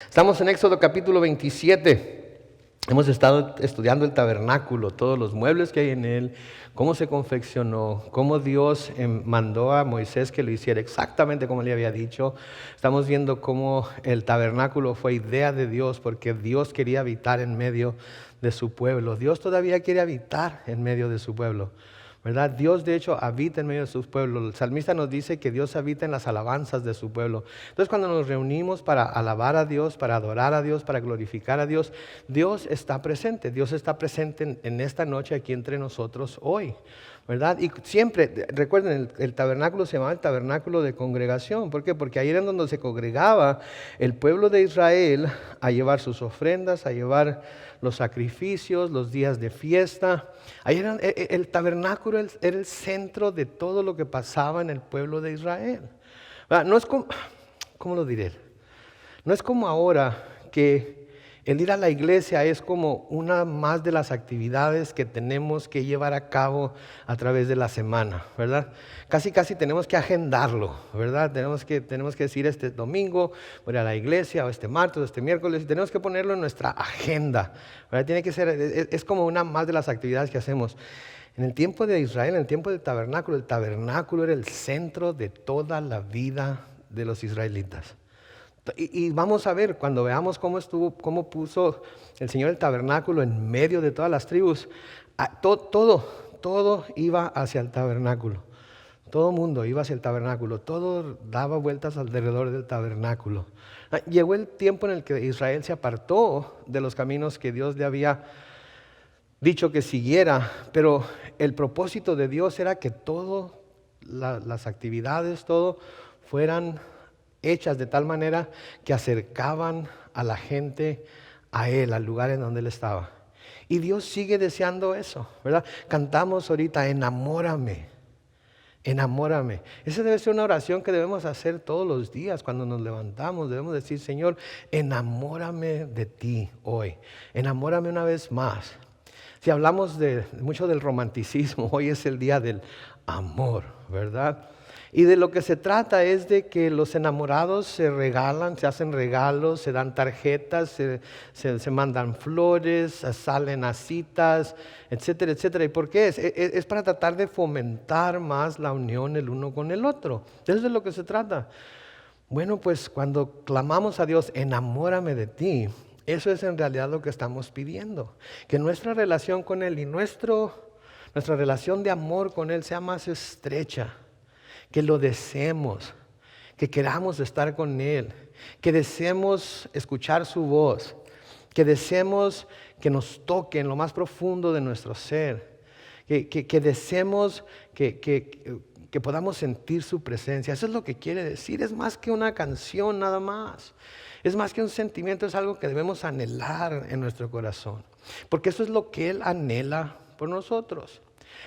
Estamos en Éxodo capítulo 27. Hemos estado estudiando el tabernáculo, todos los muebles que hay en él, cómo se confeccionó, cómo Dios mandó a Moisés que lo hiciera exactamente como le había dicho. Estamos viendo cómo el tabernáculo fue idea de Dios porque Dios quería habitar en medio de su pueblo. Dios todavía quiere habitar en medio de su pueblo, ¿verdad? Dios de hecho habita en medio de su pueblo. El salmista nos dice que Dios habita en las alabanzas de su pueblo. Entonces cuando nos reunimos para alabar a Dios, para adorar a Dios, para glorificar a Dios, Dios está presente. Dios está presente en esta noche aquí entre nosotros hoy, ¿verdad? Y siempre, recuerden, el tabernáculo se llamaba el tabernáculo de congregación. ¿Por qué? Porque ahí era donde se congregaba el pueblo de Israel a llevar sus ofrendas, a llevar los sacrificios, los días de fiesta. Ahí el tabernáculo era el centro de todo lo que pasaba en el pueblo de Israel. No es como, ¿cómo lo diré? No es como ahora que el ir a la iglesia es como una más de las actividades que tenemos que llevar a cabo a través de la semana, ¿verdad? Casi tenemos que agendarlo, ¿verdad? Tenemos que decir este domingo voy a la iglesia, o este martes, o este miércoles, tenemos que ponerlo en nuestra agenda, ¿verdad? Tiene que ser, es como una más de las actividades que hacemos. En el tiempo de Israel, en el tiempo del tabernáculo, el tabernáculo era el centro de toda la vida de los israelitas. Y vamos a ver, cuando veamos cómo puso el Señor el tabernáculo en medio de todas las tribus, todo iba hacia el tabernáculo. Todo mundo iba hacia el tabernáculo, todo daba vueltas alrededor del tabernáculo. Llegó el tiempo en el que Israel se apartó de los caminos que Dios le había dicho que siguiera, pero el propósito de Dios era que todas las actividades, todo fueran hechas de tal manera que acercaban a la gente a Él, al lugar en donde Él estaba. Y Dios sigue deseando eso, ¿verdad? Cantamos ahorita, enamórame, enamórame. Esa debe ser una oración que debemos hacer todos los días cuando nos levantamos. Debemos decir, Señor, enamórame de ti hoy, enamórame una vez más. Si hablamos mucho del romanticismo, hoy es el día del amor, ¿verdad? Y de lo que se trata es de que los enamorados se regalan, se hacen regalos, se dan tarjetas, se mandan flores, salen a citas, etcétera, etcétera. ¿Y por qué es? Es para tratar de fomentar más la unión el uno con el otro. De eso es lo que se trata. Bueno, pues cuando clamamos a Dios, enamórame de ti, eso es en realidad lo que estamos pidiendo. Que nuestra relación con Él y nuestra relación de amor con Él sea más estrecha. Que lo deseemos, que queramos estar con Él, que deseemos escuchar su voz, que deseemos que nos toque en lo más profundo de nuestro ser, que deseemos que podamos sentir su presencia. Eso es lo que quiere decir, es más que una canción nada más, es más que un sentimiento, es algo que debemos anhelar en nuestro corazón, porque eso es lo que Él anhela por nosotros.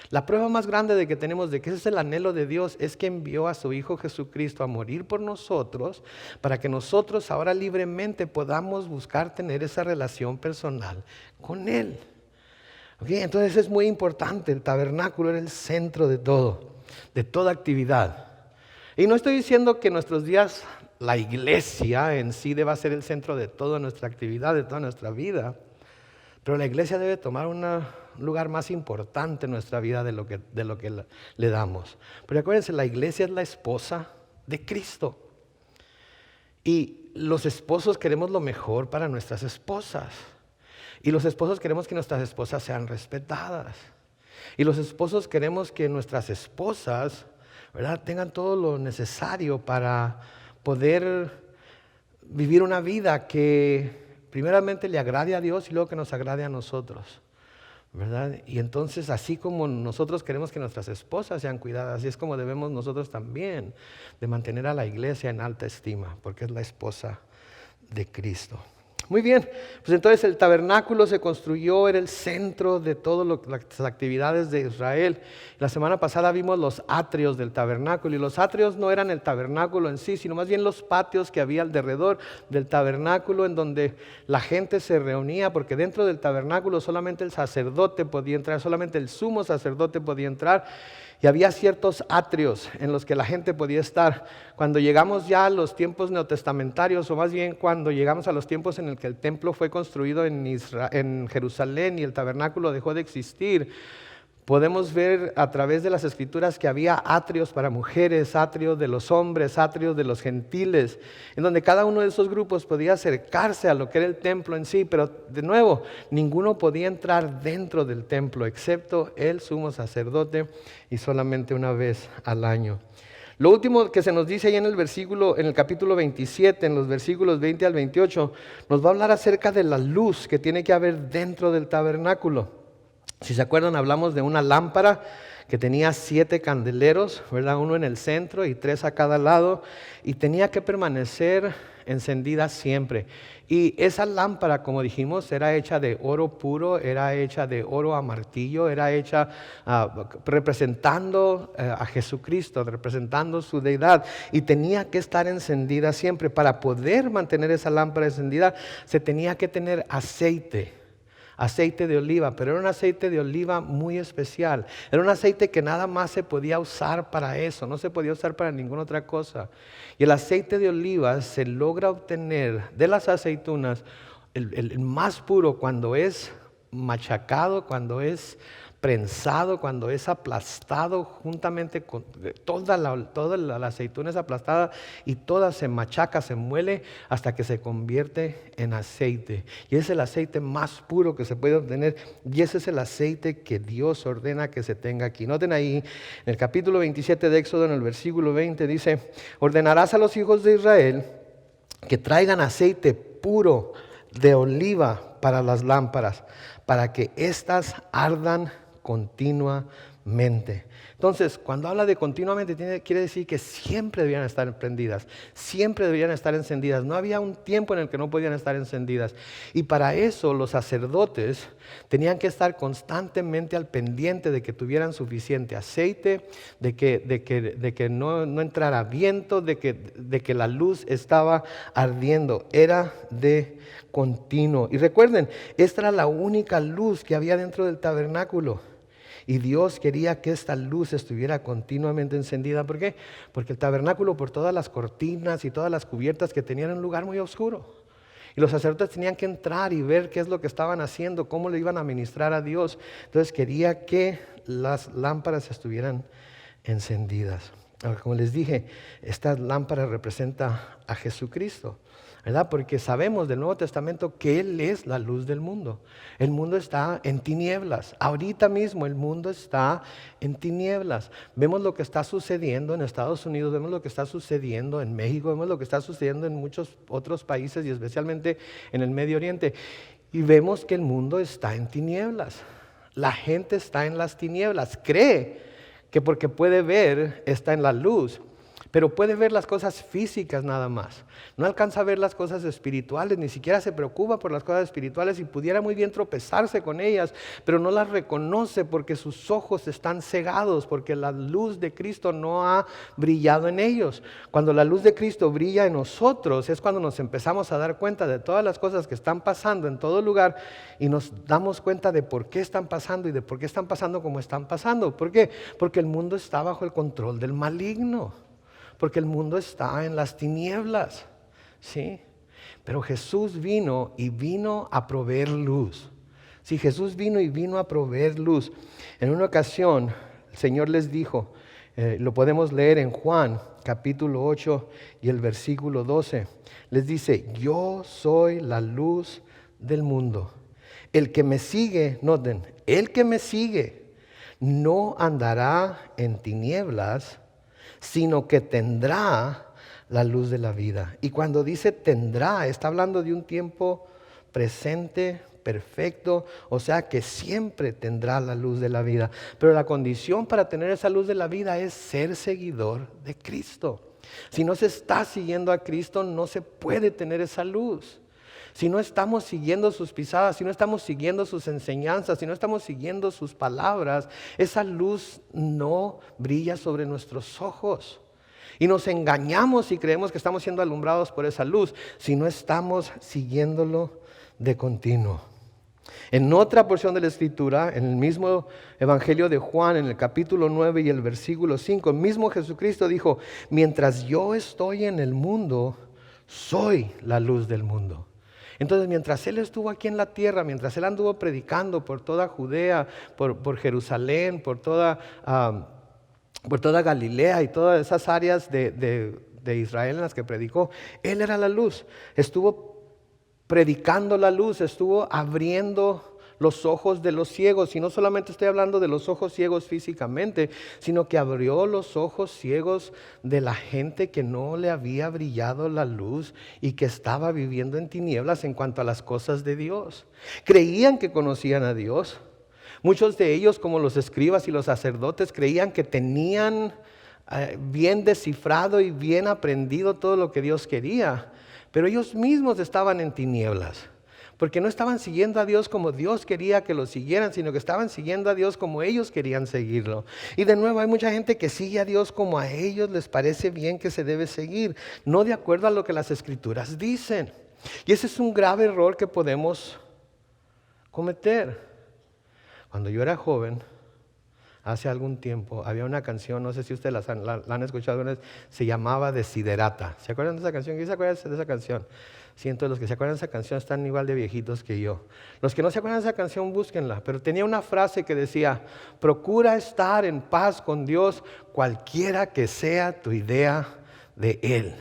La prueba más grande de que tenemos de que ese es el anhelo de Dios es que envió a su Hijo Jesucristo a morir por nosotros para que nosotros ahora libremente podamos buscar tener esa relación personal con Él. ¿Okay? Entonces es muy importante, el tabernáculo era el centro de todo, de toda actividad. Y no estoy diciendo que en nuestros días la iglesia en sí deba ser el centro de toda nuestra actividad, de toda nuestra vida, pero la iglesia debe tomar un lugar más importante en nuestra vida de lo que le damos. Pero acuérdense, la iglesia es la esposa de Cristo. Y los esposos queremos lo mejor para nuestras esposas. Y los esposos queremos que nuestras esposas sean respetadas. Y los esposos queremos que nuestras esposas, ¿verdad?, tengan todo lo necesario para poder vivir una vida que primeramente le agrade a Dios y luego que nos agrade a nosotros, ¿verdad? Y entonces así como nosotros queremos que nuestras esposas sean cuidadas, así es como debemos nosotros también de mantener a la iglesia en alta estima, porque es la esposa de Cristo. Muy bien, pues entonces el tabernáculo se construyó, era el centro de todas las actividades de Israel. La semana pasada vimos los atrios del tabernáculo, y los atrios no eran el tabernáculo en sí, sino más bien los patios que había alrededor del tabernáculo en donde la gente se reunía, porque dentro del tabernáculo solamente el sacerdote podía entrar, solamente el sumo sacerdote podía entrar. y había ciertos atrios en los que la gente podía estar. Cuando llegamos ya a los tiempos neotestamentarios, o más bien cuando llegamos a los tiempos en el que el templo fue construido en Jerusalén y el tabernáculo dejó de existir, podemos ver a través de las escrituras que había atrios para mujeres, atrios de los hombres, atrios de los gentiles, en donde cada uno de esos grupos podía acercarse a lo que era el templo en sí, pero de nuevo, ninguno podía entrar dentro del templo, excepto el sumo sacerdote, y solamente una vez al año. Lo último que se nos dice ahí en el capítulo 27, en los versículos 20 al 28, nos va a hablar acerca de la luz que tiene que haber dentro del tabernáculo. Si se acuerdan, hablamos de una lámpara que tenía 7 candeleros, ¿verdad? Uno en el centro y 3 a cada lado, y tenía que permanecer encendida siempre. Y esa lámpara, como dijimos, era hecha de oro puro, era hecha de oro a martillo, era hecha representando a Jesucristo, representando su deidad, y tenía que estar encendida siempre. Para poder mantener esa lámpara encendida, se tenía que tener aceite de oliva, pero era un aceite de oliva muy especial. Era un aceite que nada más se podía usar para eso, no se podía usar para ninguna otra cosa. Y el aceite de oliva se logra obtener de las aceitunas, el más puro, cuando es machacado, cuando es prensado, cuando es aplastado juntamente con toda la aceituna es aplastada y toda se machaca, se muele hasta que se convierte en aceite. Y es el aceite más puro que se puede obtener, y ese es el aceite que Dios ordena que se tenga aquí. Noten ahí, en el capítulo 27 de Éxodo, en el versículo 20 dice: ordenarás a los hijos de Israel que traigan aceite puro de oliva para las lámparas, para que éstas ardan continuamente. Entonces, cuando habla de continuamente, quiere decir que siempre debían estar prendidas, siempre debían estar encendidas. No había un tiempo en el que no podían estar encendidas. Y para eso los sacerdotes tenían que estar constantemente al pendiente de que tuvieran suficiente aceite, de que no entrara viento, de que la luz estaba ardiendo. Era de continuo. Y recuerden, esta era la única luz que había dentro del tabernáculo. Y Dios quería que esta luz estuviera continuamente encendida. ¿Por qué? Porque el tabernáculo, por todas las cortinas y todas las cubiertas que tenían, era un lugar muy oscuro. Y los sacerdotes tenían que entrar y ver qué es lo que estaban haciendo, cómo le iban a ministrar a Dios. Entonces quería que las lámparas estuvieran encendidas. Ahora, como les dije, esta lámpara representa a Jesucristo, ¿verdad? Porque sabemos del Nuevo Testamento que Él es la luz del mundo. El mundo está en tinieblas. Ahorita mismo el mundo está en tinieblas. Vemos lo que está sucediendo en Estados Unidos, vemos lo que está sucediendo en México, vemos lo que está sucediendo en muchos otros países y especialmente en el Medio Oriente. Y vemos que el mundo está en tinieblas. La gente está en las tinieblas. Cree que porque puede ver está en la luz, pero puede ver las cosas físicas nada más. No alcanza a ver las cosas espirituales, ni siquiera se preocupa por las cosas espirituales y pudiera muy bien tropezarse con ellas, pero no las reconoce porque sus ojos están cegados, porque la luz de Cristo no ha brillado en ellos. Cuando la luz de Cristo brilla en nosotros es cuando nos empezamos a dar cuenta de todas las cosas que están pasando en todo lugar y nos damos cuenta de por qué están pasando y de por qué están pasando como están pasando. ¿Por qué? Porque el mundo está bajo el control del maligno. Porque el mundo está en las tinieblas, ¿sí? Pero Jesús vino a proveer luz. Sí, Jesús vino a proveer luz. En una ocasión, el Señor les dijo, lo podemos leer en Juan, capítulo 8 y el versículo 12. Les dice: yo soy la luz del mundo. El que me sigue, noten, el que me sigue no andará en tinieblas, sino que tendrá la luz de la vida. Y cuando dice tendrá, está hablando de un tiempo presente, perfecto, o sea que siempre tendrá la luz de la vida. Pero la condición para tener esa luz de la vida es ser seguidor de Cristo. Si no se está siguiendo a Cristo, no se puede tener esa luz. Si no estamos siguiendo sus pisadas, si no estamos siguiendo sus enseñanzas, si no estamos siguiendo sus palabras, esa luz no brilla sobre nuestros ojos. Y nos engañamos y creemos que estamos siendo alumbrados por esa luz si no estamos siguiéndolo de continuo. En otra porción de la Escritura, en el mismo Evangelio de Juan, en el capítulo 9 y el versículo 5, el mismo Jesucristo dijo: mientras yo estoy en el mundo, soy la luz del mundo. Entonces, mientras Él estuvo aquí en la tierra, mientras Él anduvo predicando por toda Judea, por Jerusalén, por toda Galilea y todas esas áreas de Israel en las que predicó, Él era la luz. Estuvo predicando la luz, estuvo abriendo los ojos de los ciegos. Y no solamente estoy hablando de los ojos ciegos físicamente, sino que abrió los ojos ciegos de la gente que no le había brillado la luz y que estaba viviendo en tinieblas en cuanto a las cosas de Dios. Creían que conocían a Dios. Muchos de ellos, como los escribas y los sacerdotes, creían que tenían bien descifrado y bien aprendido todo lo que Dios quería. Pero ellos mismos estaban en tinieblas, porque no estaban siguiendo a Dios como Dios quería que lo siguieran, sino que estaban siguiendo a Dios como ellos querían seguirlo. Y de nuevo hay mucha gente que sigue a Dios como a ellos les parece bien que se debe seguir, no de acuerdo a lo que las Escrituras dicen. Y ese es un grave error que podemos cometer. Cuando yo era joven, hace algún tiempo, había una canción, no sé si ustedes la han escuchado alguna vez, se llamaba Desiderata. ¿Se acuerdan de esa canción? ¿Quién se acuerda de esa canción? Siento, los que se acuerdan de esa canción están igual de viejitos que yo. Los que no se acuerdan de esa canción, búsquenla. Pero tenía una frase que decía: procura estar en paz con Dios, cualquiera que sea tu idea de Él.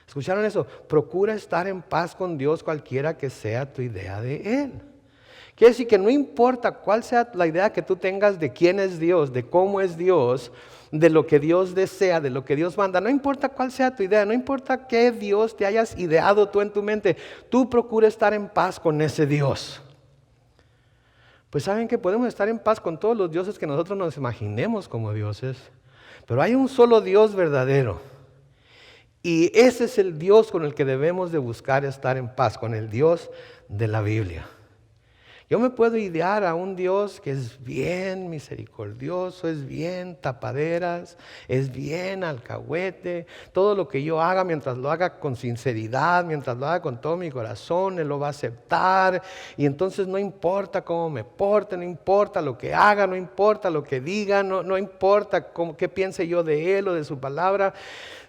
¿Escucharon eso? Procura estar en paz con Dios, cualquiera que sea tu idea de Él. Quiere decir que no importa cuál sea la idea que tú tengas de quién es Dios, de cómo es Dios, de lo que Dios desea, de lo que Dios manda, no importa cuál sea tu idea, no importa qué Dios te hayas ideado tú en tu mente, tú procura estar en paz con ese Dios. Pues saben que podemos estar en paz con todos los dioses que nosotros nos imaginemos como dioses, pero hay un solo Dios verdadero. Y ese es el Dios con el que debemos de buscar estar en paz, con el Dios de la Biblia. Yo me puedo idear a un Dios que es bien misericordioso, es bien tapaderas, es bien alcahuete. Todo lo que yo haga, mientras lo haga con sinceridad, mientras lo haga con todo mi corazón, Él lo va a aceptar. Y entonces no importa cómo me porte, no importa lo que haga, no importa lo que diga, no importa qué piense yo de Él o de su palabra.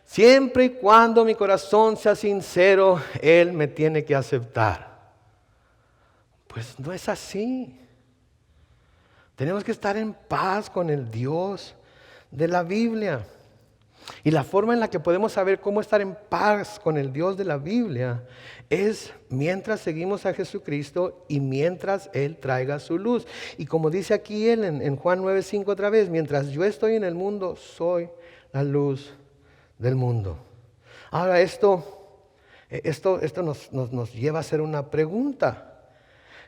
Siempre y cuando mi corazón sea sincero, Él me tiene que aceptar. Pues no es así. Tenemos que estar en paz con el Dios de la Biblia. Y la forma en la que podemos saber cómo estar en paz con el Dios de la Biblia es mientras seguimos a Jesucristo y mientras Él traiga su luz. Y como dice aquí Él en Juan 9:5 otra vez: mientras yo estoy en el mundo, soy la luz del mundo. Ahora esto nos lleva a hacer una pregunta.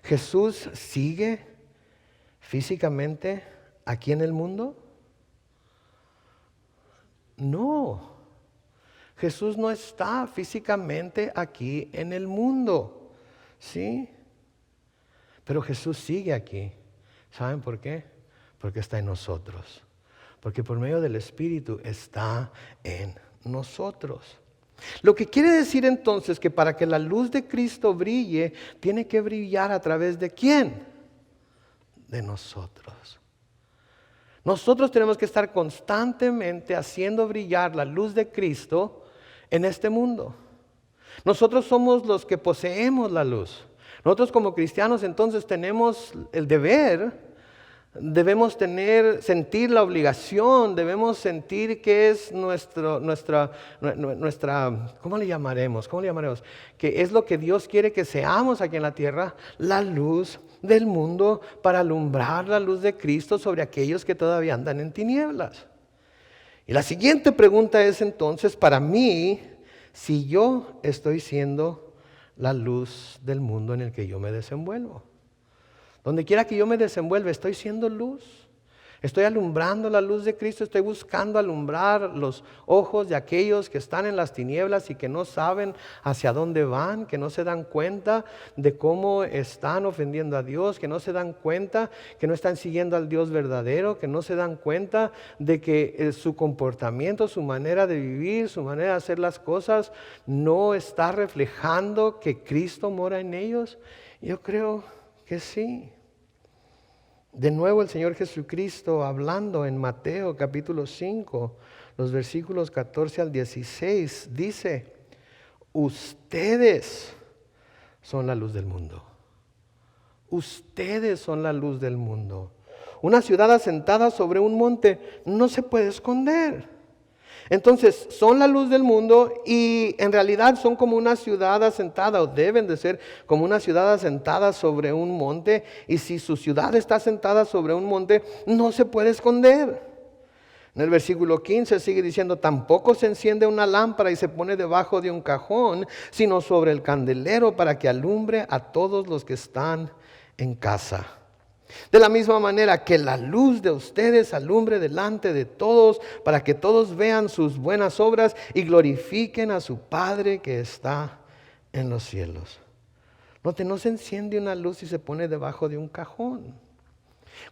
¿Jesús sigue físicamente aquí en el mundo? No, Jesús no está físicamente aquí en el mundo, ¿sí? Pero Jesús sigue aquí. ¿Saben por qué? Porque está en nosotros. Porque por medio del Espíritu está en nosotros. Lo que quiere decir entonces que para que la luz de Cristo brille, tiene que brillar a través de ¿quién? De nosotros. Nosotros tenemos que estar constantemente haciendo brillar la luz de Cristo en este mundo. Nosotros somos los que poseemos la luz. Nosotros como cristianos entonces tenemos el deber, debemos sentir la obligación, debemos sentir que es nuestra, ¿cómo le llamaremos? Que es lo que Dios quiere que seamos aquí en la tierra, la luz del mundo, para alumbrar la luz de Cristo sobre aquellos que todavía andan en tinieblas. Y la siguiente pregunta es entonces, para mí, si yo estoy siendo la luz del mundo en el que yo me desenvuelvo. Donde quiera que yo me desenvuelva, estoy siendo luz. Estoy alumbrando la luz de Cristo, estoy buscando alumbrar los ojos de aquellos que están en las tinieblas y que no saben hacia dónde van, que no se dan cuenta de cómo están ofendiendo a Dios, que no se dan cuenta que no están siguiendo al Dios verdadero, que no se dan cuenta de que su comportamiento, su manera de vivir, su manera de hacer las cosas no está reflejando que Cristo mora en ellos. Yo creo que sí. De nuevo el Señor Jesucristo hablando en Mateo capítulo 5, los versículos 14 al 16, dice: ustedes son la luz del mundo. Ustedes son la luz del mundo. Una ciudad asentada sobre un monte no se puede esconder. Entonces, son la luz del mundo y en realidad son como una ciudad asentada, o deben de ser como una ciudad asentada sobre un monte. Y si su ciudad está asentada sobre un monte, no se puede esconder. En el versículo 15 sigue diciendo: tampoco se enciende una lámpara y se pone debajo de un cajón, sino sobre el candelero para que alumbre a todos los que están en casa. De la misma manera, que la luz de ustedes alumbre delante de todos, para que todos vean sus buenas obras y glorifiquen a su Padre que está en los cielos. Note, no se enciende una luz y se pone debajo de un cajón.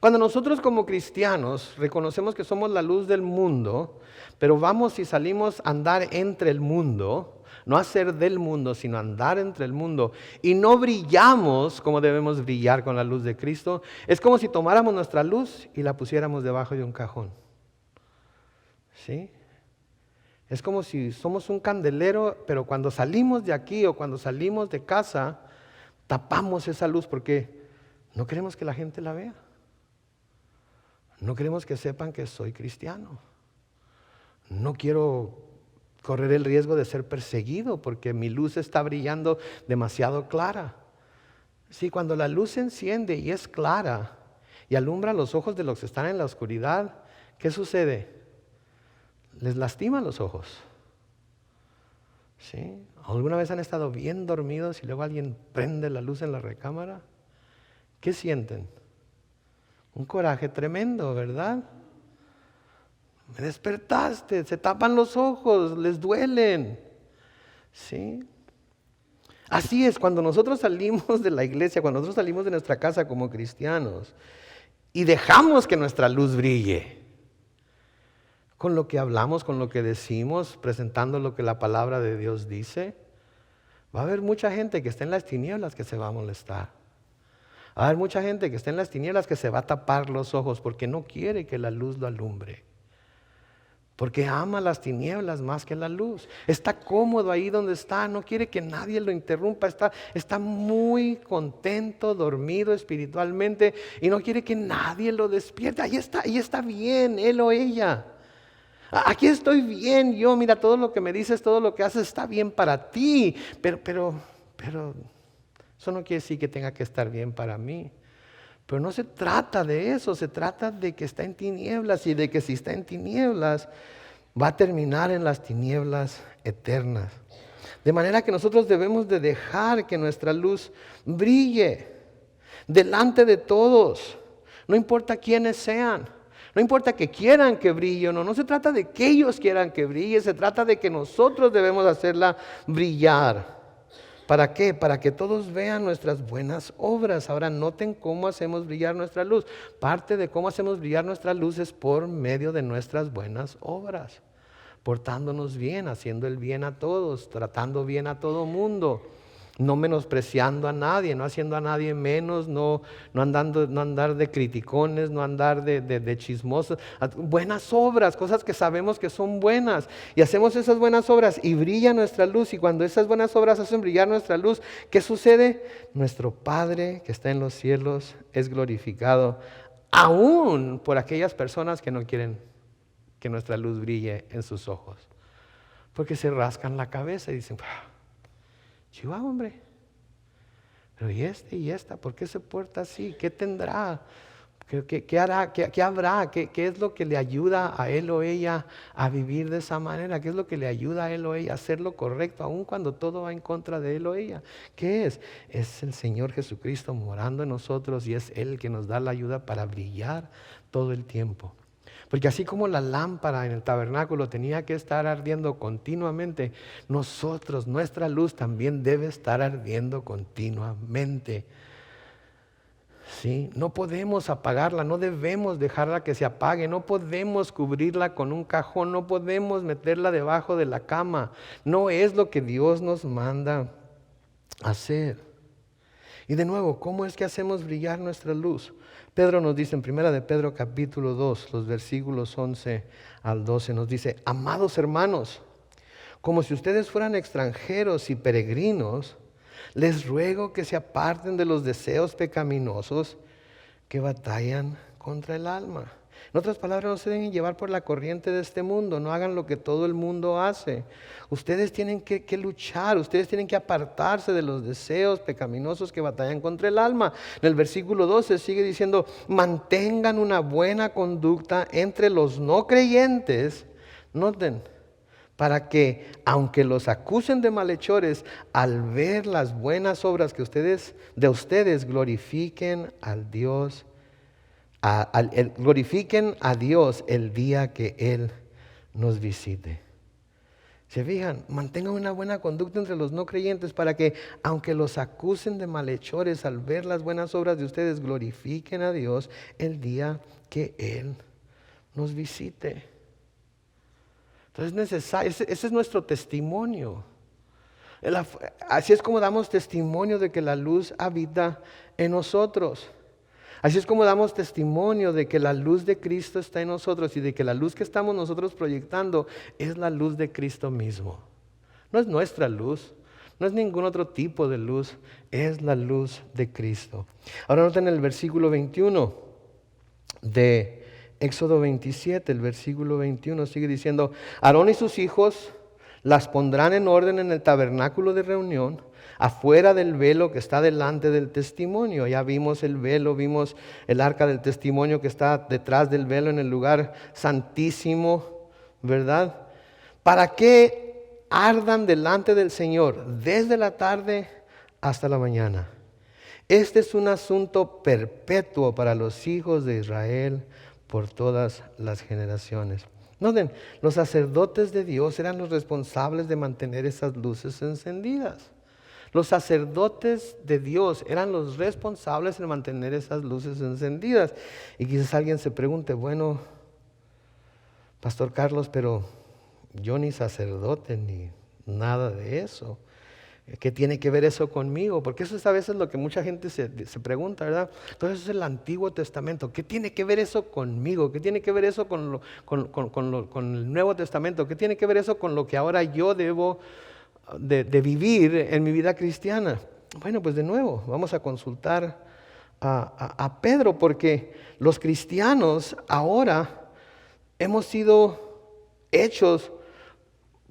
Cuando nosotros como cristianos reconocemos que somos la luz del mundo, pero vamos y salimos a andar entre el mundo, no a ser del mundo, sino andar entre el mundo, y no brillamos como debemos brillar con la luz de Cristo, es como si tomáramos nuestra luz y la pusiéramos debajo de un cajón. ¿Sí? Es como si somos un candelero, pero cuando salimos de aquí o cuando salimos de casa, tapamos esa luz porque no queremos que la gente la vea. No queremos que sepan que soy cristiano. No quiero correr el riesgo de ser perseguido porque mi luz está brillando demasiado clara. Sí, cuando la luz se enciende y es clara y alumbra los ojos de los que están en la oscuridad, ¿qué sucede? Les lastima los ojos. ¿Sí? ¿Alguna vez han estado bien dormidos y luego alguien prende la luz en la recámara? ¿Qué sienten? Un coraje tremendo, ¿verdad? Me despertaste, se tapan los ojos, les duelen. ¿Sí? Así es, cuando nosotros salimos de la iglesia, cuando nosotros salimos de nuestra casa como cristianos y dejamos que nuestra luz brille, con lo que hablamos, con lo que decimos, presentando lo que la palabra de Dios dice, va a haber mucha gente que está en las tinieblas que se va a molestar. Va a haber mucha gente que está en las tinieblas que se va a tapar los ojos porque no quiere que la luz lo alumbre. Porque ama las tinieblas más que la luz. Está cómodo ahí donde está, no quiere que nadie lo interrumpa. Está muy contento, dormido espiritualmente y no quiere que nadie lo despierte. Ahí está bien, él o ella. Aquí estoy bien, yo, mira, todo lo que me dices, todo lo que haces está bien para ti. Pero eso no quiere decir que tenga que estar bien para mí. Pero no se trata de eso, se trata de que está en tinieblas y de que si está en tinieblas va a terminar en las tinieblas eternas. De manera que nosotros debemos de dejar que nuestra luz brille delante de todos, no importa quiénes sean. No importa que quieran que brille o no, no se trata de que ellos quieran que brille, se trata de que nosotros debemos hacerla brillar. ¿Para qué? Para que todos vean nuestras buenas obras. Ahora noten cómo hacemos brillar nuestra luz. Parte de cómo hacemos brillar nuestra luz es por medio de nuestras buenas obras. Portándonos bien, haciendo el bien a todos, tratando bien a todo mundo. No menospreciando a nadie, no haciendo a nadie menos, no andar de criticones, no andar de chismosos. Buenas obras, cosas que sabemos que son buenas. Y hacemos esas buenas obras y brilla nuestra luz. Y cuando esas buenas obras hacen brillar nuestra luz, ¿qué sucede? Nuestro Padre que está en los cielos es glorificado, aún por aquellas personas que no quieren que nuestra luz brille en sus ojos. Porque se rascan la cabeza y dicen: Chihuahua, hombre, pero y esta, ¿por qué se porta así? ¿Qué tendrá? ¿Qué hará? ¿Qué habrá? ¿Qué es lo que le ayuda a él o ella a vivir de esa manera? ¿Qué es lo que le ayuda a él o ella a hacer lo correcto, aun cuando todo va en contra de él o ella? ¿Qué es? Es el Señor Jesucristo morando en nosotros y es Él que nos da la ayuda para brillar todo el tiempo. Porque así como la lámpara en el tabernáculo tenía que estar ardiendo continuamente, nosotros, nuestra luz también debe estar ardiendo continuamente. ¿Sí? No podemos apagarla, no debemos dejarla que se apague, no podemos cubrirla con un cajón, no podemos meterla debajo de la cama. No es lo que Dios nos manda hacer. Y de nuevo, ¿cómo es que hacemos brillar nuestra luz? Pedro nos dice en 1 de Pedro capítulo 2, los versículos 11 al 12, nos dice: amados hermanos, como si ustedes fueran extranjeros y peregrinos, les ruego que se aparten de los deseos pecaminosos que batallan contra el alma. En otras palabras, no se dejen llevar por la corriente de este mundo, no hagan lo que todo el mundo hace. Ustedes tienen que luchar, ustedes tienen que apartarse de los deseos pecaminosos que batallan contra el alma. En el versículo 12 sigue diciendo: mantengan una buena conducta entre los no creyentes. Noten, para que, aunque los acusen de malhechores, al ver las buenas obras que de ustedes glorifiquen al Dios, glorifiquen a Dios el día que Él nos visite. ¿Se fijan? Mantengan una buena conducta entre los no creyentes para que, aunque los acusen de malhechores, al ver las buenas obras de ustedes, glorifiquen a Dios el día que Él nos visite. Entonces es necesario, ese es nuestro testimonio. Así es como damos testimonio de que la luz habita en nosotros. Así es como damos testimonio de que la luz de Cristo está en nosotros y de que la luz que estamos nosotros proyectando es la luz de Cristo mismo. No es nuestra luz, no es ningún otro tipo de luz, es la luz de Cristo. Ahora noten el versículo 21 de Éxodo 27, el versículo 21 sigue diciendo: Aarón y sus hijos las pondrán en orden en el tabernáculo de reunión, afuera del velo que está delante del testimonio. Ya vimos el velo, vimos el arca del testimonio que está detrás del velo en el lugar santísimo, ¿verdad? Para que ardan delante del Señor desde la tarde hasta la mañana. Este es un asunto perpetuo para los hijos de Israel por todas las generaciones. Noten, los sacerdotes de Dios eran los responsables de mantener esas luces encendidas. Los sacerdotes de Dios eran los responsables de mantener esas luces encendidas. Y quizás alguien se pregunte: bueno, Pastor Carlos, pero yo ni sacerdote ni nada de eso. ¿Qué tiene que ver eso conmigo? Porque eso es a veces lo que mucha gente se pregunta, ¿verdad? Entonces es el Antiguo Testamento. ¿Qué tiene que ver eso conmigo? ¿Qué tiene que ver eso con el Nuevo Testamento? ¿Qué tiene que ver eso con lo que ahora yo debo de vivir en mi vida cristiana? Bueno, pues de nuevo, vamos a consultar a Pedro, porque los cristianos ahora hemos sido hechos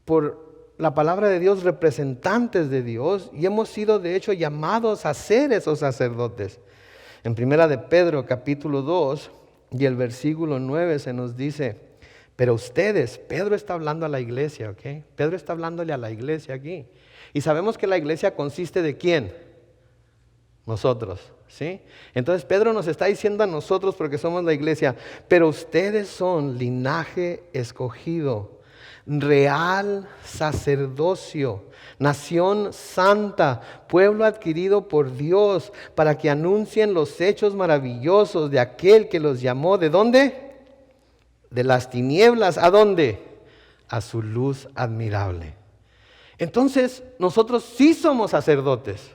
por la palabra de Dios, representantes de Dios, y hemos sido de hecho llamados a ser esos sacerdotes. En 1 de Pedro capítulo 2 y el versículo 9 se nos dice: pero ustedes, Pedro está hablando a la iglesia, ¿ok? Pedro está hablándole a la iglesia aquí. Y sabemos que la iglesia consiste de ¿quién? Nosotros, ¿sí? Entonces Pedro nos está diciendo a nosotros, porque somos la iglesia: pero ustedes son linaje escogido, real sacerdocio, nación santa, pueblo adquirido por Dios, para que anuncien los hechos maravillosos de aquel que los llamó. ¿De dónde? De las tinieblas. ¿A dónde? A su luz admirable. Entonces nosotros sí somos sacerdotes.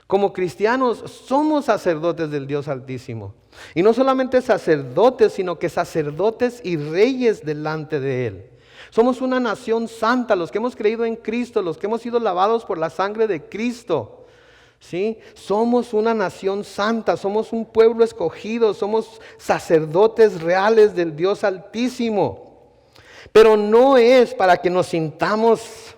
Como cristianos somos sacerdotes del Dios Altísimo. Y no solamente sacerdotes, sino que sacerdotes y reyes delante de Él. Somos una nación santa, los que hemos creído en Cristo, los que hemos sido lavados por la sangre de Cristo. ¿Sí? Somos una nación santa, somos un pueblo escogido, somos sacerdotes reales del Dios Altísimo. Pero no es para que nos sintamos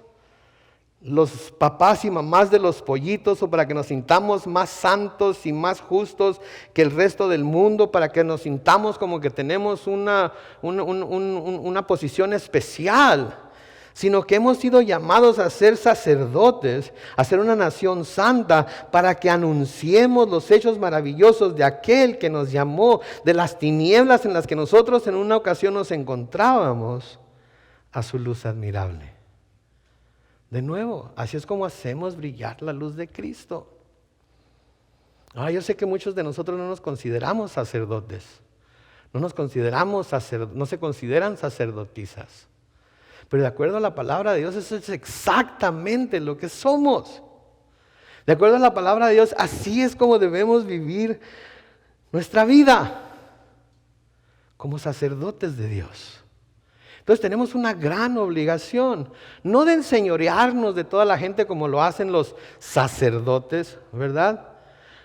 los papás y mamás de los pollitos, o para que nos sintamos más santos y más justos que el resto del mundo, para que nos sintamos como que tenemos una posición especial, sino que hemos sido llamados a ser sacerdotes, a ser una nación santa, para que anunciemos los hechos maravillosos de aquel que nos llamó de las tinieblas en las que nosotros en una ocasión nos encontrábamos, a su luz admirable. De nuevo, así es como hacemos brillar la luz de Cristo. Ahora, yo sé que muchos de nosotros no nos consideramos sacerdotes, no se consideran sacerdotisas, pero de acuerdo a la palabra de Dios, eso es exactamente lo que somos. De acuerdo a la palabra de Dios, así es como debemos vivir nuestra vida, como sacerdotes de Dios. Entonces tenemos una gran obligación, no de enseñorearnos de toda la gente como lo hacen los sacerdotes, ¿verdad?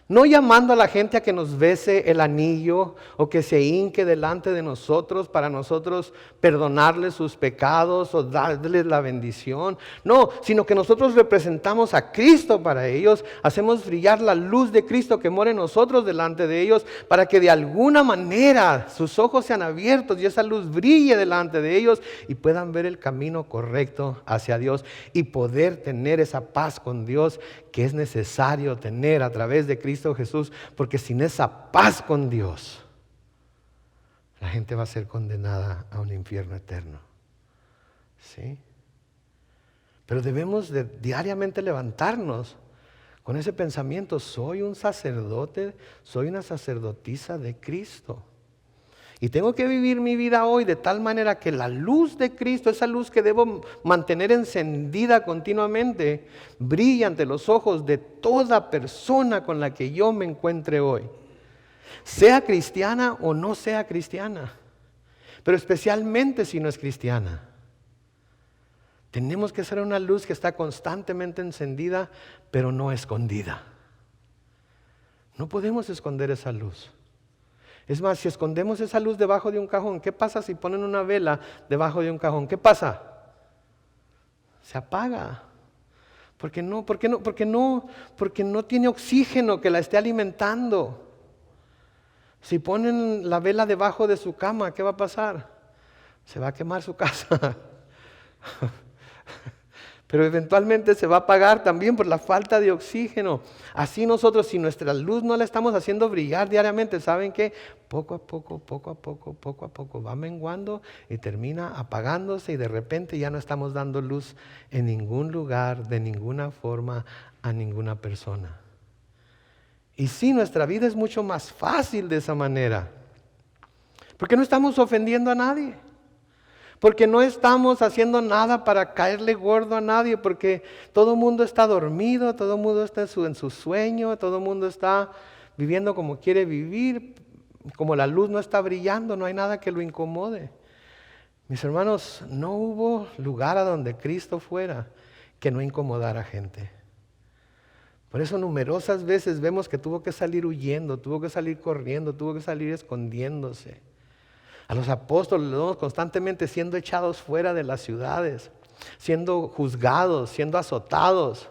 No llamando a la gente a que nos bese el anillo o que se hinque delante de nosotros para nosotros perdonarles sus pecados o darles la bendición. No, sino que nosotros representamos a Cristo para ellos, hacemos brillar la luz de Cristo que mora en nosotros delante de ellos para que de alguna manera sus ojos sean abiertos y esa luz brille delante de ellos y puedan ver el camino correcto hacia Dios y poder tener esa paz con Dios que es necesario tener a través de Cristo Jesús, porque sin esa paz con Dios, la gente va a ser condenada a un infierno eterno. ¿Sí? Pero debemos de diariamente levantarnos con ese pensamiento: soy un sacerdote, soy una sacerdotisa de Cristo. Y tengo que vivir mi vida hoy de tal manera que la luz de Cristo, esa luz que debo mantener encendida continuamente, brille ante los ojos de toda persona con la que yo me encuentre hoy. Sea cristiana o no sea cristiana, pero especialmente si no es cristiana. Tenemos que ser una luz que está constantemente encendida, pero no escondida. No podemos esconder esa luz. Es más, si escondemos esa luz debajo de un cajón, ¿qué pasa si ponen una vela debajo de un cajón? ¿Qué pasa? Se apaga. ¿Por qué no? Porque no tiene oxígeno que la esté alimentando. Si ponen la vela debajo de su cama, ¿qué va a pasar? Se va a quemar su casa. Pero eventualmente se va a apagar también por la falta de oxígeno. Así nosotros, si nuestra luz no la estamos haciendo brillar diariamente, ¿saben qué? Poco a poco va menguando y termina apagándose y de repente ya no estamos dando luz en ningún lugar, de ninguna forma, a ninguna persona. Y sí, nuestra vida es mucho más fácil de esa manera, porque no estamos ofendiendo a nadie. Porque no estamos haciendo nada para caerle gordo a nadie, porque todo el mundo está dormido, todo el mundo está en su sueño, todo el mundo está viviendo como quiere vivir, como la luz no está brillando, no hay nada que lo incomode. Mis hermanos, no hubo lugar a donde Cristo fuera que no incomodara gente. Por eso numerosas veces vemos que tuvo que salir huyendo, tuvo que salir corriendo, tuvo que salir escondiéndose. A los apóstoles los vemos constantemente siendo echados fuera de las ciudades, siendo juzgados, siendo azotados.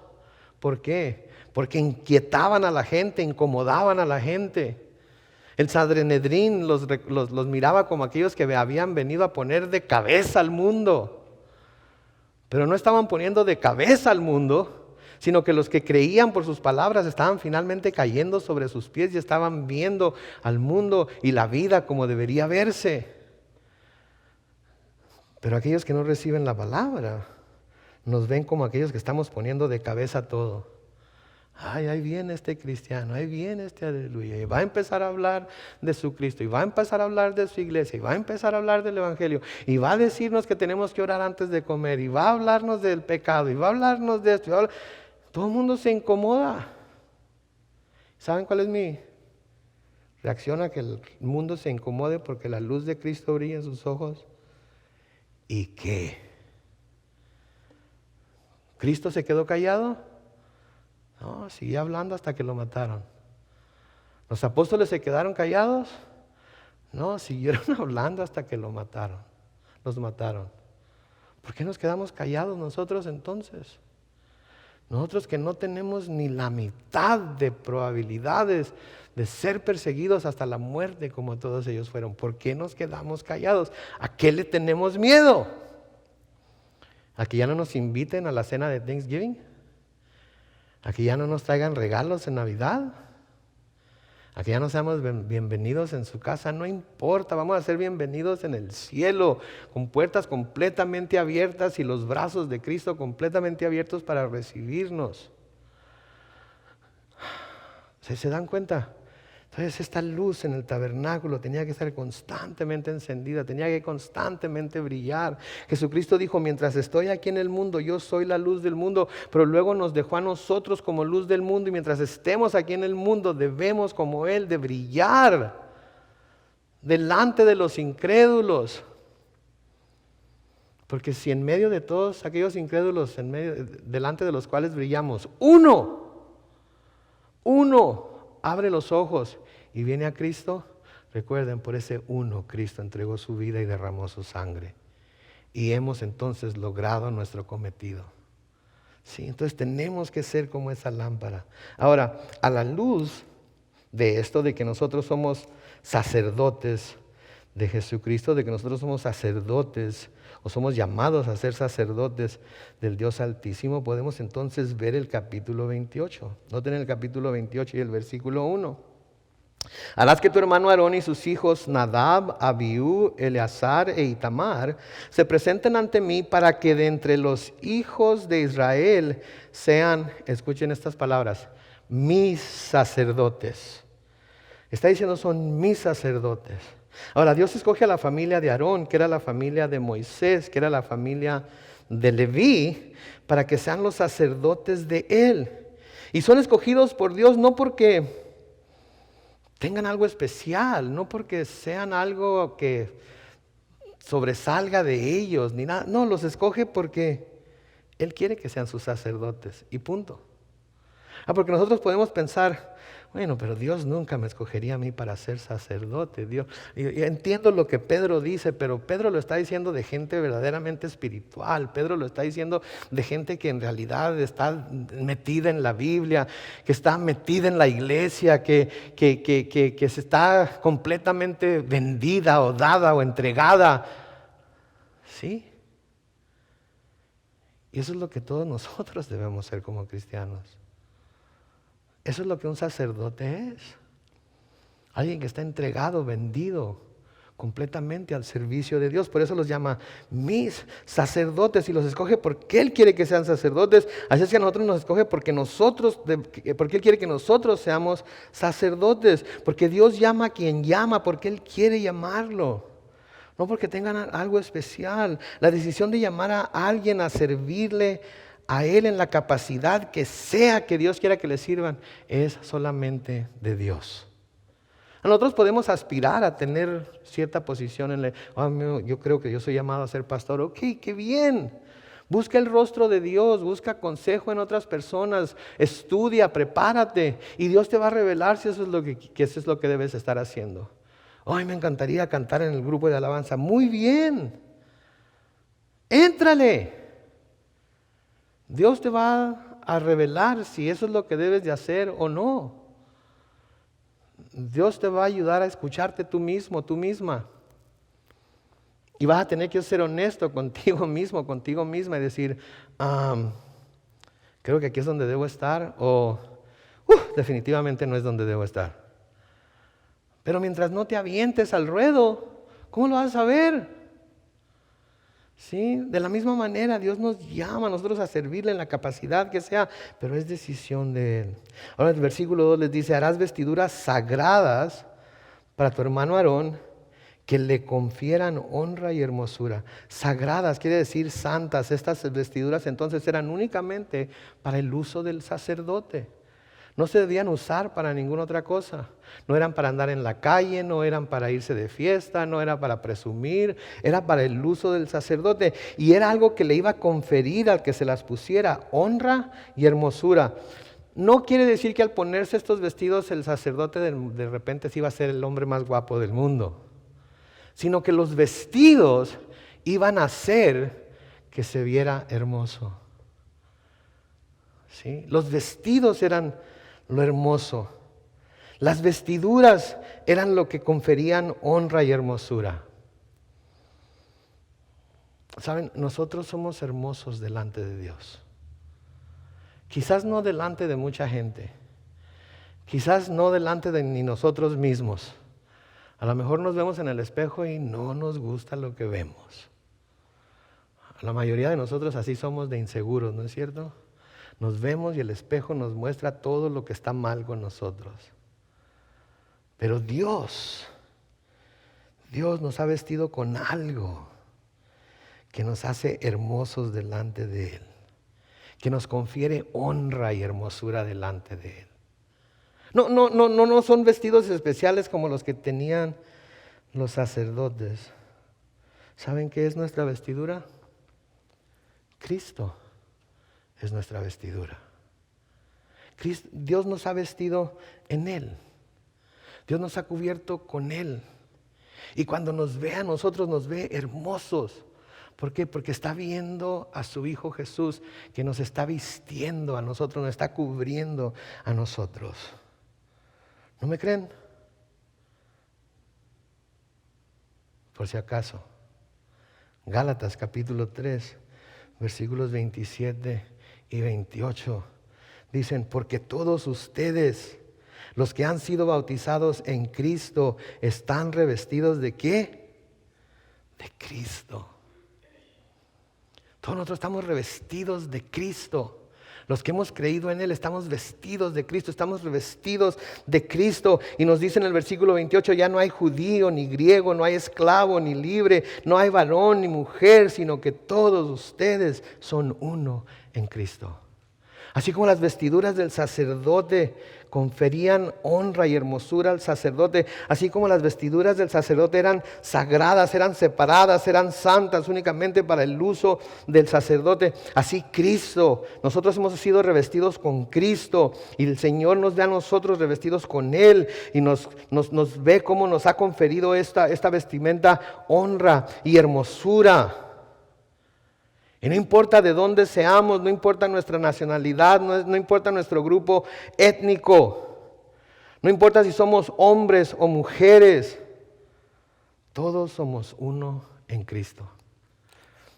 ¿Por qué? Porque inquietaban a la gente, incomodaban a la gente. El Sanedrín los miraba como aquellos que habían venido a poner de cabeza al mundo. Pero no estaban poniendo de cabeza al mundo, sino que los que creían por sus palabras estaban finalmente cayendo sobre sus pies y estaban viendo al mundo y la vida como debería verse. Pero aquellos que no reciben la palabra nos ven como aquellos que estamos poniendo de cabeza todo. Ay, ahí viene este cristiano, ahí viene este aleluya, y va a empezar a hablar de su Cristo, y va a empezar a hablar de su iglesia, y va a empezar a hablar del evangelio, y va a decirnos que tenemos que orar antes de comer, y va a hablarnos del pecado, y va a hablarnos de esto. Todo el mundo se incomoda. ¿Saben cuál es mi reacción a que el mundo se incomode porque la luz de Cristo brilla en sus ojos? ¿Y qué? ¿Cristo se quedó callado? No, siguió hablando hasta que lo mataron. ¿Los apóstoles se quedaron callados? No, siguieron hablando hasta que lo mataron. Los mataron. ¿Por qué nos quedamos callados nosotros entonces? Nosotros que no tenemos ni la mitad de probabilidades de ser perseguidos hasta la muerte como todos ellos fueron. ¿Por qué nos quedamos callados? ¿A qué le tenemos miedo? ¿A que ya no nos inviten a la cena de Thanksgiving? ¿A que ya no nos traigan regalos en Navidad? ¿A que ya no seamos bienvenidos en su casa? No importa, vamos a ser bienvenidos en el cielo, con puertas completamente abiertas y los brazos de Cristo completamente abiertos para recibirnos. ¿Se dan cuenta? Entonces esta luz en el tabernáculo tenía que estar constantemente encendida, tenía que constantemente brillar. Jesucristo dijo, mientras estoy aquí en el mundo, yo soy la luz del mundo, pero luego nos dejó a nosotros como luz del mundo y mientras estemos aquí en el mundo debemos como Él de brillar delante de los incrédulos. Porque si en medio de todos aquellos incrédulos, delante de los cuales brillamos, uno abre los ojos y viene a Cristo, recuerden, por ese uno Cristo entregó su vida y derramó su sangre. Y hemos entonces logrado nuestro cometido. Sí, entonces tenemos que ser como esa lámpara. Ahora, a la luz de esto, de que nosotros somos sacerdotes de Jesucristo, de que nosotros somos sacerdotes o somos llamados a ser sacerdotes del Dios Altísimo, podemos entonces ver el capítulo 28. Noten el capítulo 28 y el versículo 1. Harás que tu hermano Aarón y sus hijos Nadab, Abiú, Eleazar e Itamar se presenten ante mí para que de entre los hijos de Israel sean, escuchen estas palabras, mis sacerdotes. Está diciendo son mis sacerdotes. Ahora Dios escoge a la familia de Aarón, que era la familia de Moisés, que era la familia de Leví, para que sean los sacerdotes de él. Y son escogidos por Dios no porque tengan algo especial, no porque sean algo que sobresalga de ellos, ni nada. No, los escoge porque Él quiere que sean sus sacerdotes y punto. Porque nosotros podemos pensar, bueno, pero Dios nunca me escogería a mí para ser sacerdote. Dios, y entiendo lo que Pedro dice, pero Pedro lo está diciendo de gente verdaderamente espiritual. Pedro lo está diciendo de gente que en realidad está metida en la Biblia, que está metida en la iglesia, que se está completamente vendida o dada o entregada. ¿Sí? Y eso es lo que todos nosotros debemos ser como cristianos. Eso es lo que un sacerdote es. Alguien que está entregado, vendido completamente al servicio de Dios. Por eso los llama mis sacerdotes y los escoge porque Él quiere que sean sacerdotes. Así es que a nosotros nos escoge porque Él quiere que nosotros seamos sacerdotes. Porque Dios llama a quien llama, porque Él quiere llamarlo. No porque tengan algo especial. La decisión de llamar a alguien a servirle a Él en la capacidad que sea que Dios quiera que le sirvan, es solamente de Dios. Nosotros podemos aspirar a tener cierta posición en yo creo que yo soy llamado a ser pastor. Ok, qué bien. Busca el rostro de Dios, busca consejo en otras personas, estudia, prepárate y Dios te va a revelar si eso es lo que debes estar haciendo. Ay, me encantaría cantar en el grupo de alabanza. Muy bien. Éntrale. Dios te va a revelar si eso es lo que debes de hacer o no. Dios te va a ayudar a escucharte tú mismo, tú misma. Y vas a tener que ser honesto contigo mismo, contigo misma y decir, creo que aquí es donde debo estar o definitivamente no es donde debo estar. Pero mientras no te avientes al ruedo, ¿cómo lo vas a saber? ¿Sí? De la misma manera Dios nos llama a nosotros a servirle en la capacidad que sea, pero es decisión de Él. Ahora el versículo 2 les dice, harás vestiduras sagradas para tu hermano Aarón que le confieran honra y hermosura. Sagradas quiere decir santas. Estas vestiduras entonces eran únicamente para el uso del sacerdote. No se debían usar para ninguna otra cosa. No eran para andar en la calle, no eran para irse de fiesta, no era para presumir, era para el uso del sacerdote. Y era algo que le iba a conferir al que se las pusiera, honra y hermosura. No quiere decir que al ponerse estos vestidos el sacerdote de repente se iba a ser el hombre más guapo del mundo, sino que los vestidos iban a hacer que se viera hermoso. ¿Sí? Los vestidos eran lo hermoso. Las vestiduras eran lo que conferían honra y hermosura. Saben, nosotros somos hermosos delante de Dios. Quizás no delante de mucha gente. Quizás no delante de ni nosotros mismos. A lo mejor nos vemos en el espejo y no nos gusta lo que vemos. La mayoría de nosotros así somos de inseguros, ¿no es cierto? Nos vemos y el espejo nos muestra todo lo que está mal con nosotros. Pero Dios nos ha vestido con algo que nos hace hermosos delante de Él, que nos confiere honra y hermosura delante de Él. No son vestidos especiales como los que tenían los sacerdotes. ¿Saben qué es nuestra vestidura? Cristo es nuestra vestidura. Dios nos ha vestido en Él. Dios nos ha cubierto con Él. Y cuando nos ve a nosotros, nos ve hermosos. ¿Por qué? Porque está viendo a su Hijo Jesús, que nos está vistiendo a nosotros, nos está cubriendo a nosotros. ¿No me creen? Por si acaso. Gálatas capítulo 3, versículos 27 y 28. Dicen, porque todos ustedes, los que han sido bautizados en Cristo, están revestidos ¿de qué? De Cristo. Todos nosotros estamos revestidos de Cristo. Los que hemos creído en Él estamos vestidos de Cristo, estamos revestidos de Cristo. Y nos dice en el versículo 28, ya no hay judío ni griego, no hay esclavo ni libre, no hay varón ni mujer, sino que todos ustedes son uno en Cristo. Así como las vestiduras del sacerdote conferían honra y hermosura al sacerdote, así como las vestiduras del sacerdote eran sagradas, eran separadas, eran santas únicamente para el uso del sacerdote, así Cristo, nosotros hemos sido revestidos con Cristo y el Señor nos ve a nosotros revestidos con Él y nos ve cómo nos ha conferido esta vestimenta, honra y hermosura. Y no importa de dónde seamos, no importa nuestra nacionalidad, no importa nuestro grupo étnico, no importa si somos hombres o mujeres, todos somos uno en Cristo.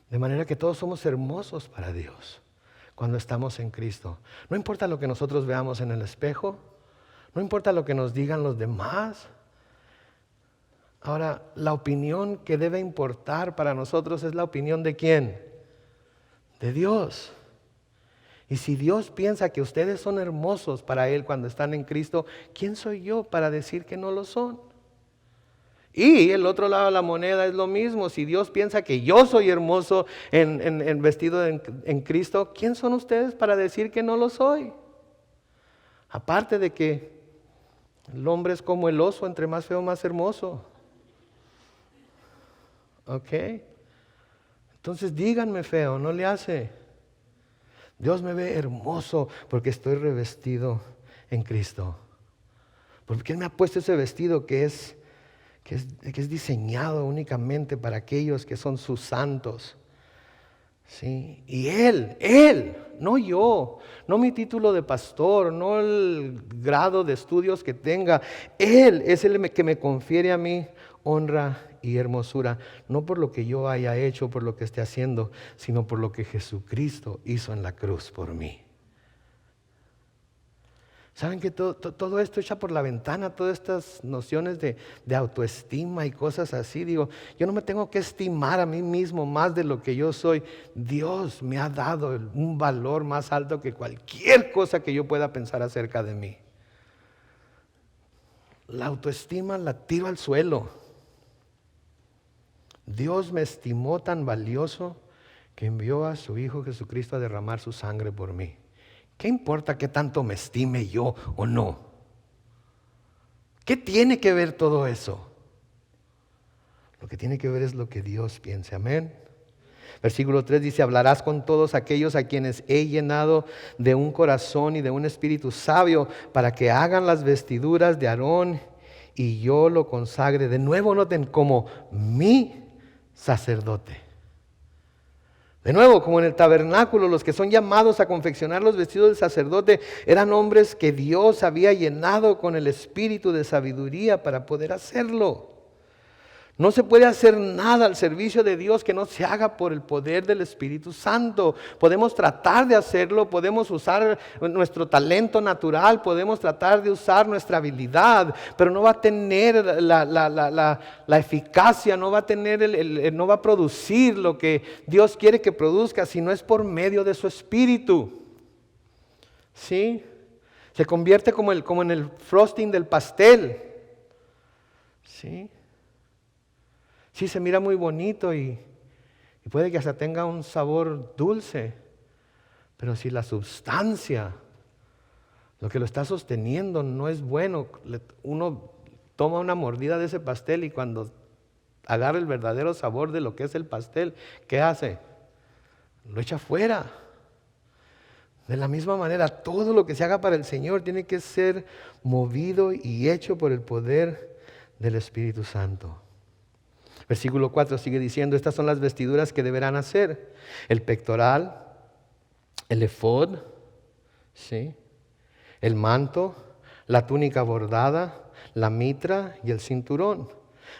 De manera que todos somos hermosos para Dios cuando estamos en Cristo. No importa lo que nosotros veamos en el espejo, no importa lo que nos digan los demás. Ahora, la opinión que debe importar para nosotros es la opinión ¿de quién? De Dios. Y si Dios piensa que ustedes son hermosos para Él cuando están en Cristo, ¿quién soy yo para decir que no lo son? Y el otro lado de la moneda es lo mismo. Si Dios piensa que yo soy hermoso vestido en Cristo, ¿quién son ustedes para decir que no lo soy? Aparte de que el hombre es como el oso, entre más feo, más hermoso. ¿Ok? Entonces díganme feo, no le hace. Dios me ve hermoso porque estoy revestido en Cristo. Porque Él me ha puesto ese vestido que es diseñado únicamente para aquellos que son sus santos. ¿Sí? Y Él, no yo, no mi título de pastor, no el grado de estudios que tenga. Él es el que me confiere a mí honra y hermosura, no por lo que yo haya hecho, por lo que esté haciendo, sino por lo que Jesucristo hizo en la cruz por mí. ¿Saben que todo esto echa por la ventana, todas estas nociones de autoestima y cosas así? Digo, yo no me tengo que estimar a mí mismo más de lo que yo soy. Dios me ha dado un valor más alto que cualquier cosa que yo pueda pensar acerca de mí. La autoestima la tiro al suelo. Dios me estimó tan valioso que envió a su Hijo Jesucristo a derramar su sangre por mí. ¿Qué importa qué tanto me estime yo o no? ¿Qué tiene que ver todo eso? Lo que tiene que ver es lo que Dios piense. Amén. Versículo 3 dice, hablarás con todos aquellos a quienes he llenado de un corazón y de un espíritu sabio para que hagan las vestiduras de Aarón y yo lo consagre. De nuevo noten, como mi sacerdote. De nuevo, como en el tabernáculo, los que son llamados a confeccionar los vestidos del sacerdote eran hombres que Dios había llenado con el espíritu de sabiduría para poder hacerlo. No se puede hacer nada al servicio de Dios que no se haga por el poder del Espíritu Santo. Podemos tratar de hacerlo, podemos usar nuestro talento natural, podemos tratar de usar nuestra habilidad, pero no va a tener la eficacia, no va a tener no va a producir lo que Dios quiere que produzca si no es por medio de su Espíritu. ¿Sí? Se convierte como en el frosting del pastel. ¿Sí? Sí, se mira muy bonito y puede que hasta tenga un sabor dulce, pero si la sustancia, lo que lo está sosteniendo no es bueno, uno toma una mordida de ese pastel y cuando agarra el verdadero sabor de lo que es el pastel, ¿qué hace? Lo echa fuera. De la misma manera, todo lo que se haga para el Señor tiene que ser movido y hecho por el poder del Espíritu Santo. Versículo 4 sigue diciendo, estas son las vestiduras que deberán hacer: el pectoral, el efod, ¿sí?, el manto, la túnica bordada, la mitra y el cinturón.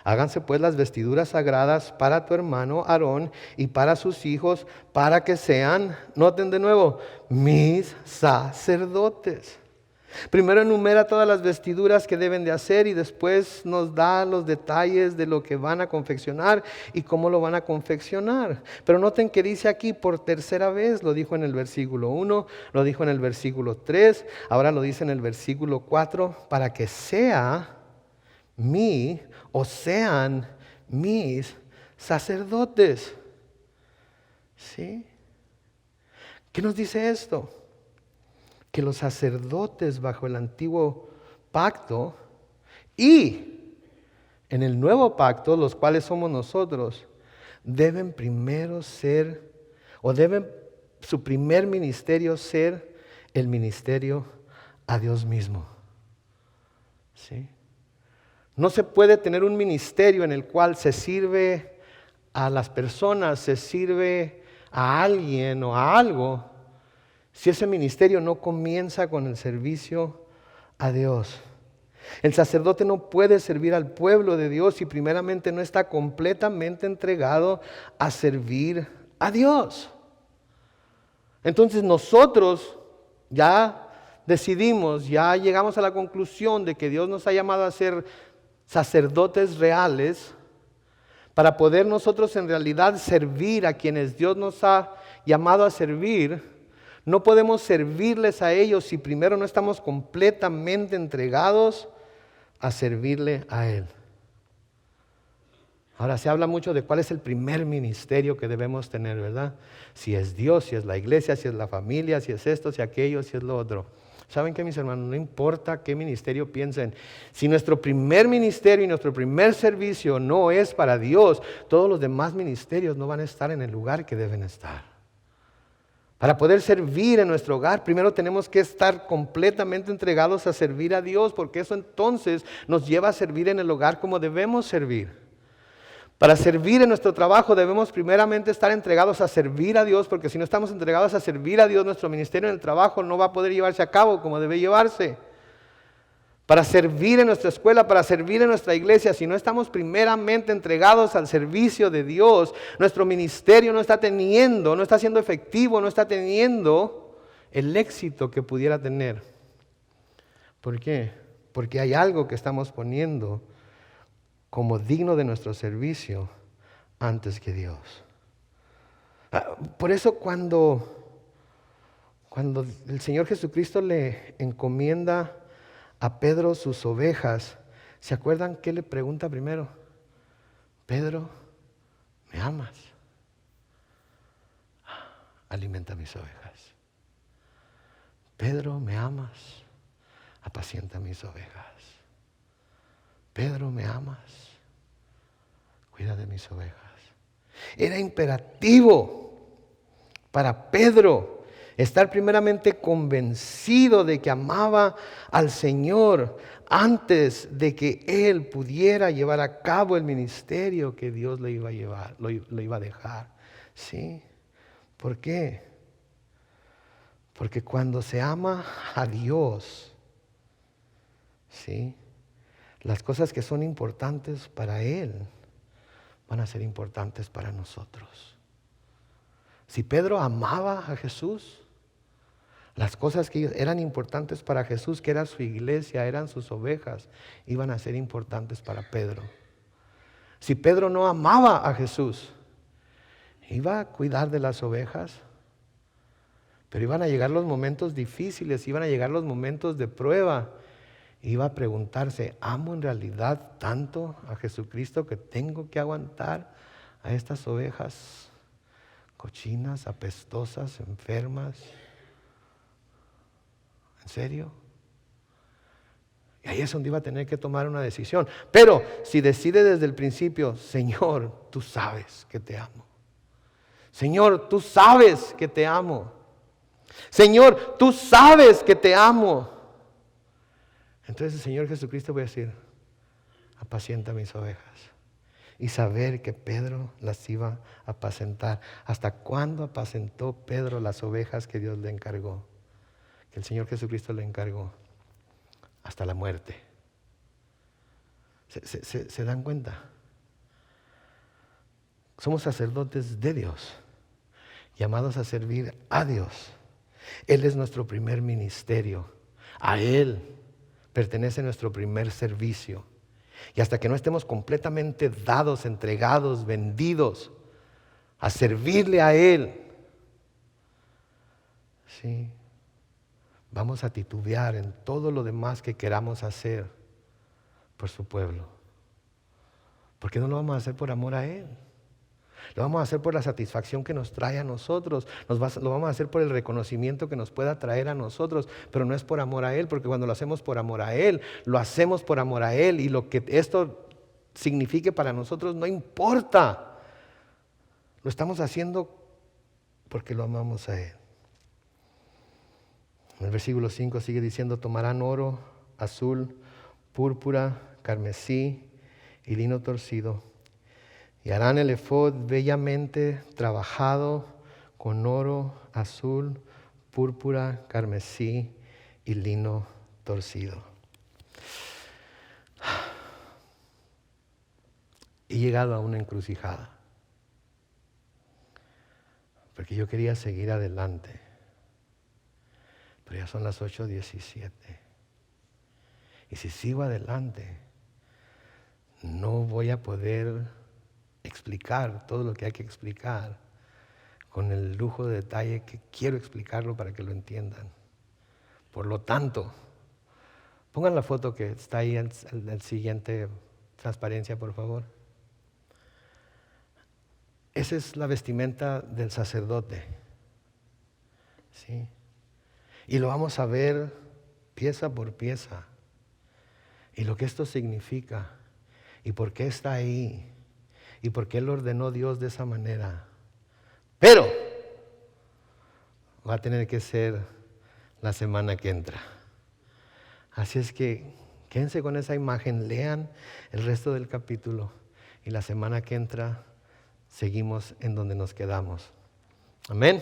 Háganse pues las vestiduras sagradas para tu hermano Aarón y para sus hijos, para que sean, noten de nuevo, mis sacerdotes. Primero enumera todas las vestiduras que deben de hacer y después nos da los detalles de lo que van a confeccionar y cómo lo van a confeccionar. Pero noten que dice aquí por tercera vez, lo dijo en el versículo 1, lo dijo en el versículo 3, ahora lo dice en el versículo 4, para que sea o sean mis sacerdotes. ¿Sí? ¿Qué nos dice esto? Que los sacerdotes bajo el antiguo pacto y en el nuevo pacto, los cuales somos nosotros, deben primero ser, o deben su primer ministerio ser el ministerio a Dios mismo. ¿Sí? No se puede tener un ministerio en el cual se sirve a las personas, se sirve a alguien o a algo, si ese ministerio no comienza con el servicio a Dios. El sacerdote no puede servir al pueblo de Dios si primeramente no está completamente entregado a servir a Dios. Entonces nosotros ya decidimos, ya llegamos a la conclusión de que Dios nos ha llamado a ser sacerdotes reales para poder nosotros en realidad servir a quienes Dios nos ha llamado a servir. No podemos servirles a ellos si primero no estamos completamente entregados a servirle a Él. Ahora se habla mucho de cuál es el primer ministerio que debemos tener, ¿verdad? Si es Dios, si es la iglesia, si es la familia, si es esto, si aquello, si es lo otro. ¿Saben qué, mis hermanos? No importa qué ministerio piensen. Si nuestro primer ministerio y nuestro primer servicio no es para Dios, todos los demás ministerios no van a estar en el lugar que deben estar. Para poder servir en nuestro hogar, primero tenemos que estar completamente entregados a servir a Dios, porque eso entonces nos lleva a servir en el hogar como debemos servir. Para servir en nuestro trabajo debemos primeramente estar entregados a servir a Dios, porque si no estamos entregados a servir a Dios, nuestro ministerio en el trabajo no va a poder llevarse a cabo como debe llevarse. Para servir en nuestra escuela, para servir en nuestra iglesia, si no estamos primeramente entregados al servicio de Dios, nuestro ministerio no está siendo efectivo, no está teniendo el éxito que pudiera tener. ¿Por qué? Porque hay algo que estamos poniendo como digno de nuestro servicio antes que Dios. Por eso cuando el Señor Jesucristo le encomienda a Pedro sus ovejas, ¿se acuerdan qué le pregunta primero? Pedro, ¿me amas? Alimenta mis ovejas. Pedro, ¿me amas? Apacienta mis ovejas. Pedro, ¿me amas? Cuida de mis ovejas. Era imperativo para Pedro estar primeramente convencido de que amaba al Señor antes de que él pudiera llevar a cabo el ministerio que Dios le iba a llevar, le iba a dejar. ¿Sí? ¿Por qué? Porque cuando se ama a Dios, ¿sí?, las cosas que son importantes para Él van a ser importantes para nosotros. Si Pedro amaba a Jesús, las cosas que eran importantes para Jesús, que era su iglesia, eran sus ovejas, iban a ser importantes para Pedro. Si Pedro no amaba a Jesús, iba a cuidar de las ovejas, pero iban a llegar los momentos difíciles, iban a llegar los momentos de prueba, iba a preguntarse, ¿amo en realidad tanto a Jesucristo que tengo que aguantar a estas ovejas cochinas, apestosas, enfermas? ¿En serio? Y ahí es donde iba a tener que tomar una decisión. Pero si decide desde el principio, Señor, tú sabes que te amo. Señor, tú sabes que te amo. Señor, tú sabes que te amo. Entonces el Señor Jesucristo va a decir, apacienta mis ovejas. Y saber que Pedro las iba a apacentar. ¿Hasta cuándo apacentó Pedro las ovejas que Dios le encargó? Que el Señor Jesucristo le encargó. Hasta la muerte. ¿Se dan cuenta? Somos sacerdotes de Dios, llamados a servir a Dios. Él es nuestro primer ministerio. A Él pertenece nuestro primer servicio. Y hasta que no estemos completamente dados, entregados, vendidos a servirle a Él, sí, vamos a titubear en todo lo demás que queramos hacer por su pueblo. Porque no lo vamos a hacer por amor a Él. Lo vamos a hacer por la satisfacción que nos trae a nosotros. Lo vamos a hacer por el reconocimiento que nos pueda traer a nosotros. Pero no es por amor a Él, porque cuando lo hacemos por amor a Él, lo hacemos por amor a Él. Y lo que esto signifique para nosotros no importa. Lo estamos haciendo porque lo amamos a Él. En el versículo 5 sigue diciendo, tomarán oro, azul, púrpura, carmesí y lino torcido. Y harán el efod bellamente trabajado con oro, azul, púrpura, carmesí y lino torcido. He llegado a una encrucijada. Porque yo quería seguir adelante. Pero ya son las 8:17. Y si sigo adelante, no voy a poder explicar todo lo que hay que explicar con el lujo de detalle que quiero explicarlo para que lo entiendan. Por lo tanto, pongan la foto que está ahí en el siguiente transparencia, por favor. Esa es la vestimenta del sacerdote. ¿Sí? Y lo vamos a ver pieza por pieza. Y lo que esto significa. Y por qué está ahí. Y por qué lo ordenó Dios de esa manera. Pero va a tener que ser la semana que entra. Así es que quédense con esa imagen, lean el resto del capítulo y la semana que entra seguimos en donde nos quedamos. Amén.